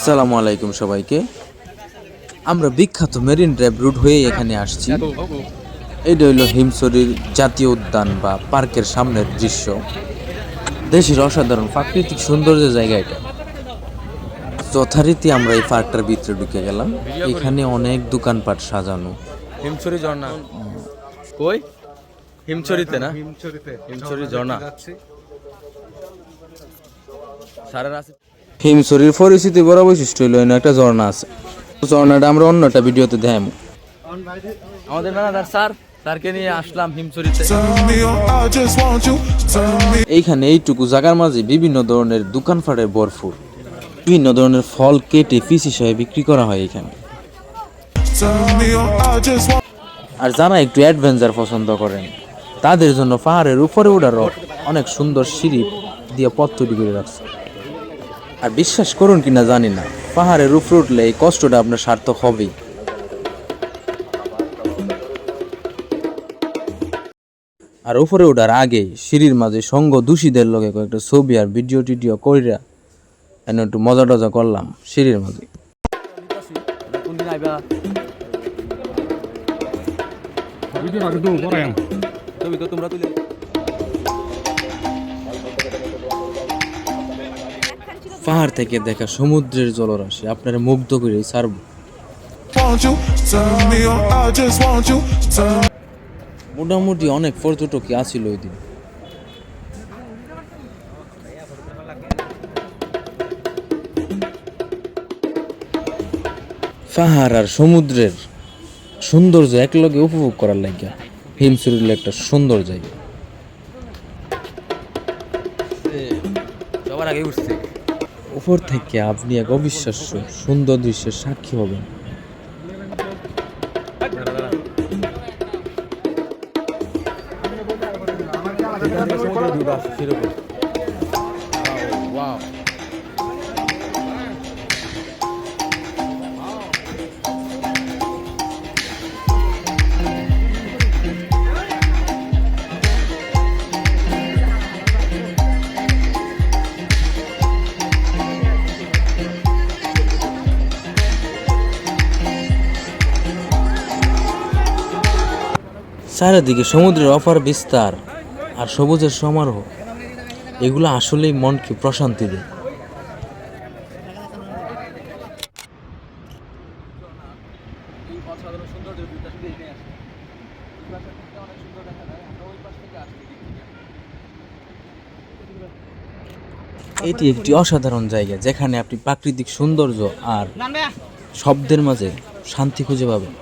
আসসালামু আলাইকুম সবাইকে। আমরা বিখ্যাত মেরিন ড্রাইভ রুট হয়ে এখানে আসছি। এটা হইল হিমছড়ির জাতীয় উদ্যান বা পার্কের সামনের দৃশ্য। দেশের অসাধারণ প্রাকৃতিক সৌন্দর্যের জায়গা এটা। যথারীতি আমরা এই পার্কটার ভিতরে ঢুকে গেলাম। এখানে অনেক দোকানপাট সাজানো। হিমছড়ি ঝর্ণা কই? হিমছড়িতে না? হিমছড়ি ঝর্ণা হিমছড়ির পরিস্থিতি বড় বৈশিষ্ট্য হইল একটা ঝর্ণা আছে। ঝর্ণাটা আমরা অন্য একটা ভিডিওতে দেখাবো। আমাদের ম্যানেজার স্যারকে নিয়ে আসলাম হিমছড়িতে। এইখানে এইটুকু জায়গার মাঝে বিভিন্ন ধরনের দোকানপাটের ভরপুর। বিভিন্ন ধরনের ফল কেটে পিস হিসেবে বিক্রি করা হয় এখানে। আর যারা একটু অ্যাডভেঞ্চার পছন্দ করেন তাদের জন্য পাহাড়ের উপরে ওঠার অনেক সুন্দর সিঁড়ি দিয়ে পথ তৈরি করে রাখছে। আর বিশ্বাস করুন কিনা জানি না, পাহাড়ের উপরে উঠলে এই কষ্টটা আপনার সার্থক হবেই। আর উপরে ওঠার আগে সিঁড়ির মাঝে সঙ্গ দূষীদের লগে কয়েকটা ছবি আর ভিডিও টিডিও কইরা এনে একটু মজা টজা করলাম সিঁড়ির মাঝে। পাহাড় থেকে দেখা সমুদ্রের জলরাশি আপনার মুগ্ধ করে ছাড়ব। মোটামুটি অনেক পর্যটকই আছিল ওই দিন। পাহাড় আর সমুদ্রের সৌন্দর্য একলগে উপভোগ করার লাগিয়া হিমছড়ি একটা সুন্দর জায়গা। সবার আগে উঠছে। উপর থেকে আপনি এক অবিশ্বাস্য সুন্দর দৃশ্যের সাক্ষী হবেন। চারিদিকে সমুদ্রের অপার বিস্তার আর সবুজের সমারোহ, এগুলো আসলেই মনকে প্রশান্তি দেয়। এটি একটি অসাধারণ জায়গা যেখানে আপনি প্রাকৃতিক সৌন্দর্য আর শব্দের মাঝে শান্তি খুঁজে পাবেন।